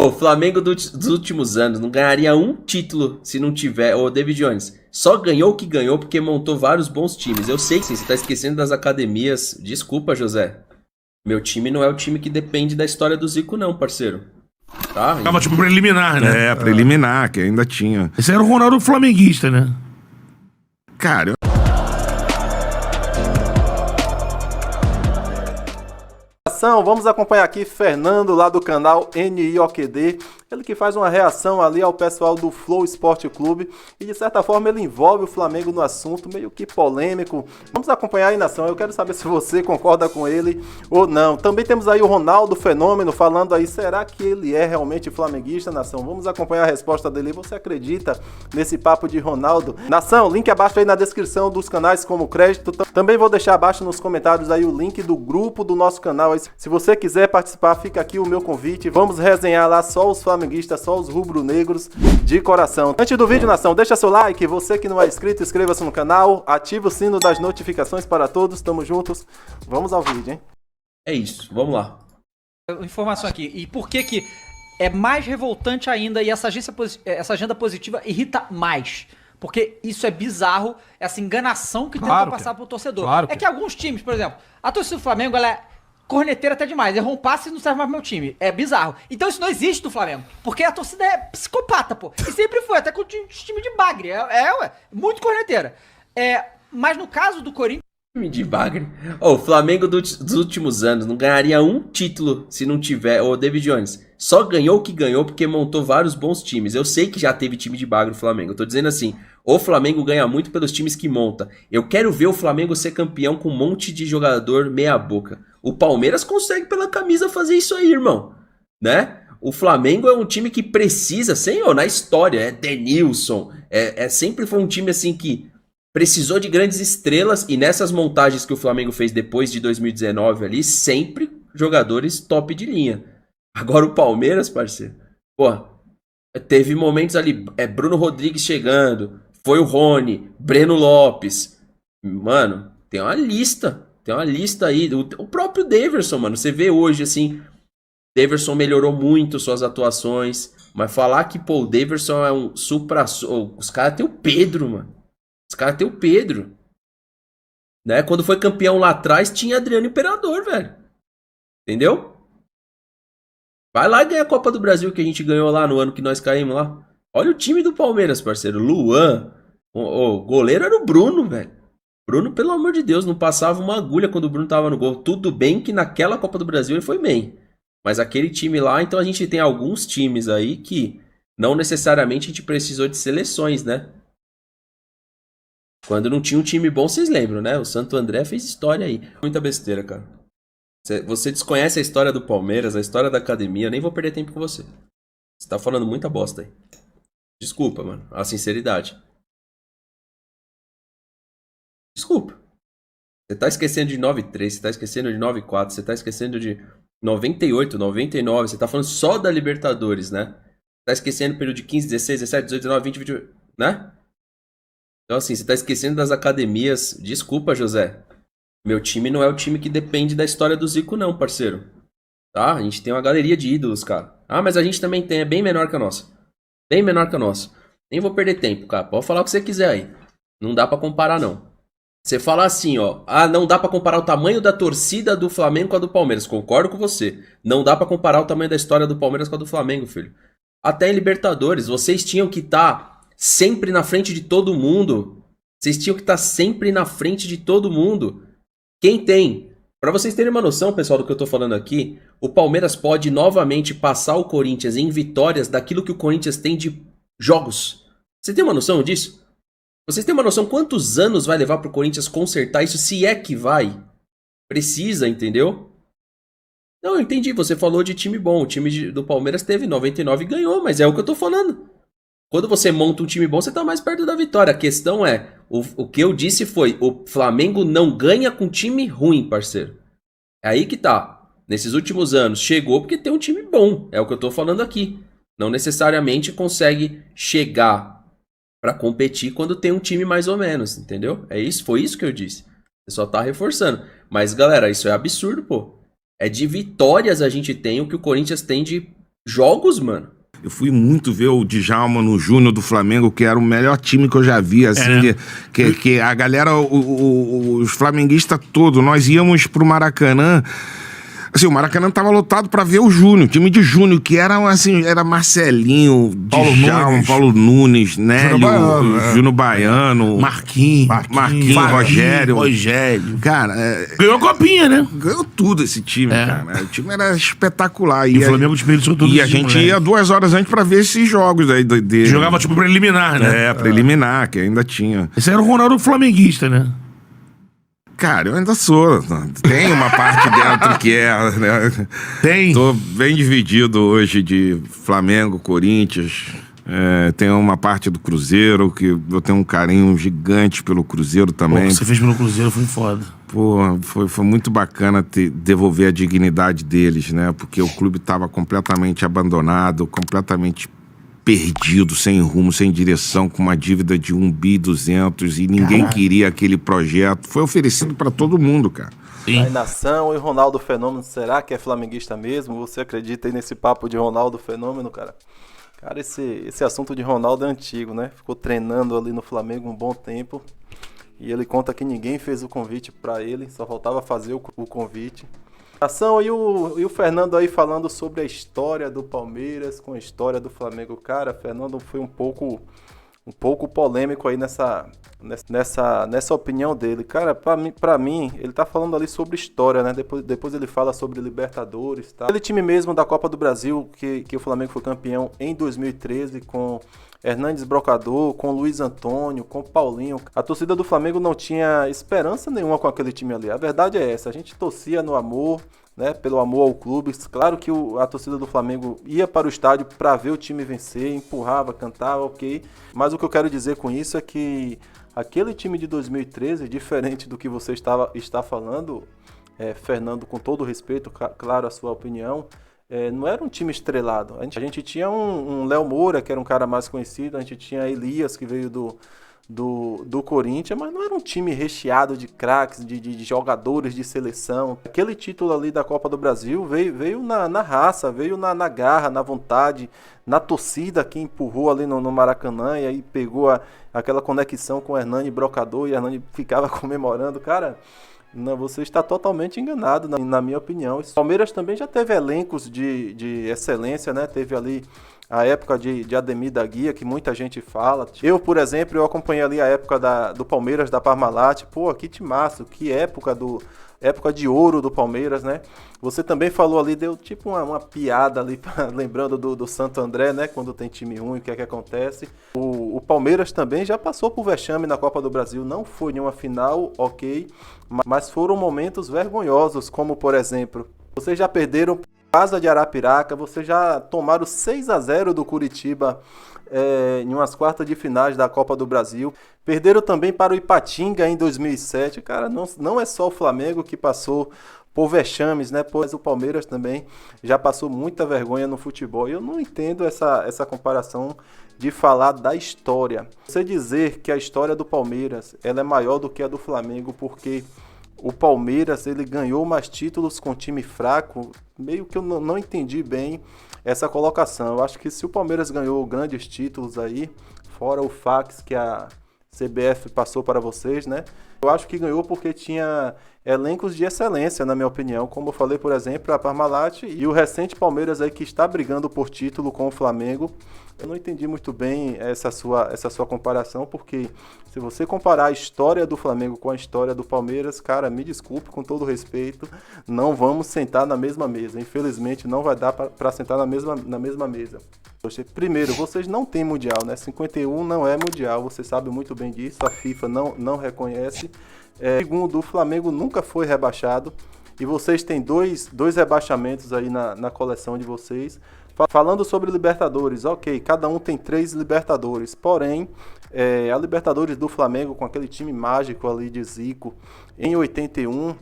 O Flamengo dos últimos anos não ganharia um título se não tiver. Ô, David Jones, só ganhou o que ganhou porque montou vários bons times. Eu sei que sim, você tá esquecendo das academias. Desculpa, José. Meu time não é o time que depende da história do Zico, não, parceiro. Tá? Tava tipo preliminar, né? É, preliminar, que ainda tinha. Esse era o Ronaldo flamenguista, né? Cara, vamos acompanhar aqui Fernando lá do canal NIOQD, ele que faz uma reação ali ao pessoal do Flow Esporte Clube e de certa forma ele envolve o Flamengo no assunto, meio que polêmico. Vamos acompanhar aí, nação, eu quero saber se você concorda com ele ou não. Também temos aí o Ronaldo Fenômeno falando aí, será que ele é realmente flamenguista, nação? Vamos acompanhar a resposta dele. Você acredita nesse papo de Ronaldo? Nação, link abaixo aí na descrição dos canais como crédito. Também vou deixar abaixo nos comentários aí o link do grupo do nosso canal. Se você quiser participar, fica aqui o meu convite. Vamos resenhar lá só os flamenguistas, só os rubro-negros de coração. Antes do vídeo, nação, deixa seu like. Você que não é inscrito, inscreva-se no canal. Ativa o sino das notificações para todos. Tamo juntos. Vamos ao vídeo, hein? É isso, vamos lá. Informação aqui. E por que é mais revoltante ainda e essa agenda positiva irrita mais? Porque isso é bizarro, essa enganação que tenta passar pro torcedor. É que alguns times, por exemplo, a torcida do Flamengo, ela é corneteira até demais. Errou um passe e não serve mais pro meu time. É bizarro. Então isso não existe do Flamengo. Porque a torcida é psicopata, pô. E sempre foi, até com o time de bagre. Ué, muito corneteira. Mas no caso do Corinthians... Time de bagre. O Flamengo dos últimos anos não ganharia um título se não tiver. Ô, David Jones, só ganhou o que ganhou porque montou vários bons times. Eu sei que já teve time de bagre no Flamengo. Eu tô dizendo assim, o Flamengo ganha muito pelos times que monta. Eu quero ver o Flamengo ser campeão com um monte de jogador meia boca. O Palmeiras consegue pela camisa fazer isso aí, irmão. Né? O Flamengo é um time que precisa, senhor, na história, Denilson. Sempre foi um time assim que precisou de grandes estrelas. E nessas montagens que o Flamengo fez depois de 2019 ali, sempre jogadores top de linha. Agora o Palmeiras, parceiro, pô, teve momentos ali, Bruno Rodrigues chegando, foi o Rony, Breno Lopes. Mano, tem uma lista aí. O próprio Daverson, mano, você vê hoje, assim, Daverson melhorou muito suas atuações, mas falar que, pô, o Daverson é um supra... Os caras tem o Pedro, mano. Os caras tem o Pedro. Né? Quando foi campeão lá atrás, tinha Adriano Imperador, velho. Entendeu? Vai lá e ganha a Copa do Brasil que a gente ganhou lá no ano que nós caímos lá. Olha o time do Palmeiras, parceiro. Luan. O goleiro era o Bruno, velho. Bruno, pelo amor de Deus, não passava uma agulha quando o Bruno tava no gol. Tudo bem que naquela Copa do Brasil ele foi bem. Mas aquele time lá, então a gente tem alguns times aí que não necessariamente a gente precisou de seleções, né? Quando não tinha um time bom, vocês lembram, né? O Santo André fez história aí. Muita besteira, cara. Você desconhece a história do Palmeiras, a história da academia, eu nem vou perder tempo com você. Você tá falando muita bosta aí. Desculpa, mano. A sinceridade. Desculpa. Você tá esquecendo de 93, você tá esquecendo de 94, você tá esquecendo de 98, 99, você tá falando só da Libertadores, né? Tá esquecendo do período de 15, 16, 17, 18, 19, 20, 21, né? Então assim, você tá esquecendo das academias. Desculpa, José. Meu time não é o time que depende da história do Zico, não, parceiro. Tá? A gente tem uma galeria de ídolos, cara. Ah, mas a gente também tem, é bem menor que a nossa. Bem menor que a nossa. Nem vou perder tempo, cara. Pode falar o que você quiser aí. Não dá pra comparar, não. Você fala assim, ó. Ah, não dá pra comparar o tamanho da torcida do Flamengo com a do Palmeiras. Concordo com você. Não dá pra comparar o tamanho da história do Palmeiras com a do Flamengo, filho. Até em Libertadores, vocês tinham que estar sempre na frente de todo mundo. Vocês tinham que estar sempre na frente de todo mundo. Quem tem? Pra vocês terem uma noção, pessoal, do que eu tô falando aqui, o Palmeiras pode novamente passar o Corinthians em vitórias daquilo que o Corinthians tem de jogos. Você tem uma noção disso? Vocês têm uma noção quantos anos vai levar pro Corinthians consertar isso, se é que vai? Precisa, entendeu? Não, eu entendi, você falou de time bom. O time do Palmeiras teve 99 e ganhou, mas é o que eu tô falando. Quando você monta um time bom, você tá mais perto da vitória. A questão é, o que eu disse foi, o Flamengo não ganha com time ruim, parceiro. É aí que tá. Nesses últimos anos, chegou porque tem um time bom. É o que eu tô falando aqui. Não necessariamente consegue chegar pra competir quando tem um time mais ou menos, entendeu? É isso, foi isso que eu disse. Você só tá reforçando. Mas, galera, isso é absurdo, pô. É de vitórias a gente tem o que o Corinthians tem de jogos, mano. Eu fui muito ver o Djalma no Júnior do Flamengo, que era o melhor time que eu já vi, assim, que a galera, os flamenguistas todos, nós íamos pro Maracanã. Assim, o Maracanã tava lotado pra ver o Júnior, time de Júnior, que era assim, era Marcelinho, Djalma, Paulo Nunes, Nélio, Júnior Baiano, Marquinhos, Rogério. Cara, ganhou a copinha, né? ganhou tudo esse time, cara. O time era espetacular. E o Flamengo desperdiçou tudo E a isso, gente moleque. ia 2 horas antes pra ver esses jogos aí dele. Jogava tipo preliminar, né? Preliminar, que ainda tinha. Esse era o Ronaldo flamenguista, né? Cara, eu ainda sou. Tem uma parte dentro que né? Tem. Tô bem dividido hoje de Flamengo, Corinthians. Tem uma parte do Cruzeiro, que eu tenho um carinho gigante pelo Cruzeiro Pô, também. o que você fez pelo Cruzeiro foi foda. Pô, foi muito bacana devolver a dignidade deles, né? Porque o clube estava completamente abandonado, completamente perdido, sem rumo, sem direção, com uma dívida de 1.200 e ninguém queria aquele projeto. Foi oferecido para todo mundo, cara. Aí, nação e Ronaldo Fenômeno, será que é flamenguista mesmo? Você acredita aí nesse papo de Ronaldo Fenômeno, cara? Cara, esse assunto de Ronaldo é antigo, né? Ficou treinando ali no Flamengo um bom tempo. E ele conta que ninguém fez o convite pra ele, só faltava fazer o convite. Nação, e o Fernando aí falando sobre a história do Palmeiras com a história do Flamengo. Cara, Fernando foi um pouco polêmico aí nessa opinião dele. Cara, pra mim, ele tá falando ali sobre história, né? Depois ele fala sobre Libertadores, tá? Aquele time mesmo da Copa do Brasil, que o Flamengo foi campeão em 2013 com Hernandes Brocador, com Luiz Antônio, com Paulinho. A torcida do Flamengo não tinha esperança nenhuma com aquele time ali. A verdade é essa, a gente torcia no amor, né, pelo amor ao clube. Claro que a torcida do Flamengo ia para o estádio para ver o time vencer, empurrava, cantava, ok. Mas o que eu quero dizer com isso é que aquele time de 2013, diferente do que você está falando, Fernando, com todo respeito, claro, a sua opinião, não era um time estrelado. A gente tinha um Léo Moura, que era um cara mais conhecido, a gente tinha Elias, que veio do Corinthians, mas não era um time recheado de craques, de jogadores de seleção. Aquele título ali da Copa do Brasil veio na raça, veio na garra, na vontade, na torcida que empurrou ali no Maracanã, e aí pegou aquela conexão com o Hernani Brocador, e o Hernani ficava comemorando. Cara, não, você está totalmente enganado, na minha opinião. O Palmeiras também já teve elencos de excelência, né? Teve ali a época de Ademir da Guia, que muita gente fala. Eu, por exemplo, eu acompanhei ali a época do Palmeiras, da Parmalat. Pô, que timaço, que época de ouro do Palmeiras, né? Você também falou ali, deu tipo uma piada ali, lembrando do Santo André, né? Quando tem time ruim, o que é que acontece. O Palmeiras também já passou por vexame na Copa do Brasil, não foi nenhuma final, ok, mas foram momentos vergonhosos, como por exemplo, vocês já perderam Casa de Arapiraca, vocês já tomaram 6-0 do Curitiba em umas quartas de finais da Copa do Brasil. Perderam também para o Ipatinga em 2007. Cara, não é só o Flamengo que passou por vexames, né? Pois o Palmeiras também já passou muita vergonha no futebol. E eu não entendo essa comparação de falar da história. Você dizer que a história do Palmeiras ela é maior do que a do Flamengo porque o Palmeiras ele ganhou mais títulos com time fraco, meio que eu não entendi bem essa colocação. Eu acho que se o Palmeiras ganhou grandes títulos aí, fora o fax que a CBF passou para vocês, né? Eu acho que ganhou porque tinha elencos de excelência, na minha opinião. Como eu falei, por exemplo, a Parmalat e o recente Palmeiras aí que está brigando por título com o Flamengo. Eu não entendi muito bem essa sua comparação, porque se você comparar a história do Flamengo com a história do Palmeiras, cara, me desculpe, com todo respeito, não vamos sentar na mesma mesa. Infelizmente, não vai dar para sentar na mesma mesa. Primeiro, vocês não têm Mundial, né? 51 não é Mundial, você sabe muito bem disso, a FIFA não reconhece. Segundo, o Flamengo nunca foi rebaixado e vocês têm dois rebaixamentos aí na coleção de vocês. Falando sobre Libertadores, ok, cada um tem 3 Libertadores, porém, a Libertadores do Flamengo com aquele time mágico ali de Zico em 81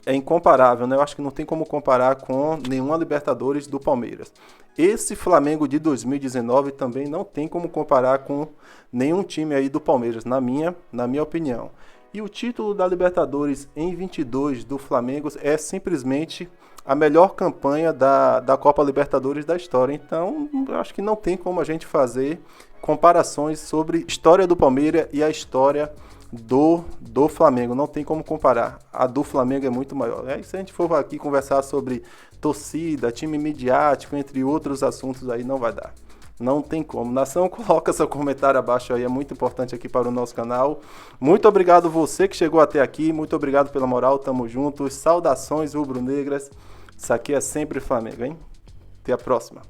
é incomparável, né? Eu acho que não tem como comparar com nenhuma Libertadores do Palmeiras. Esse Flamengo de 2019 também não tem como comparar com nenhum time aí do Palmeiras, na minha opinião. E o título da Libertadores em 22 do Flamengo é simplesmente a melhor campanha da Copa Libertadores da história. Então, eu acho que não tem como a gente fazer comparações sobre a história do Palmeiras e a história do Flamengo. Não tem como comparar. A do Flamengo é muito maior. Aí, se a gente for aqui conversar sobre torcida, time midiático, entre outros assuntos, aí não vai dar. Não tem como. Nação, coloca seu comentário abaixo aí, é muito importante aqui para o nosso canal. Muito obrigado você que chegou até aqui, muito obrigado pela moral, tamo juntos. Saudações rubro-negras. Isso aqui é sempre Flamengo, hein? Até a próxima.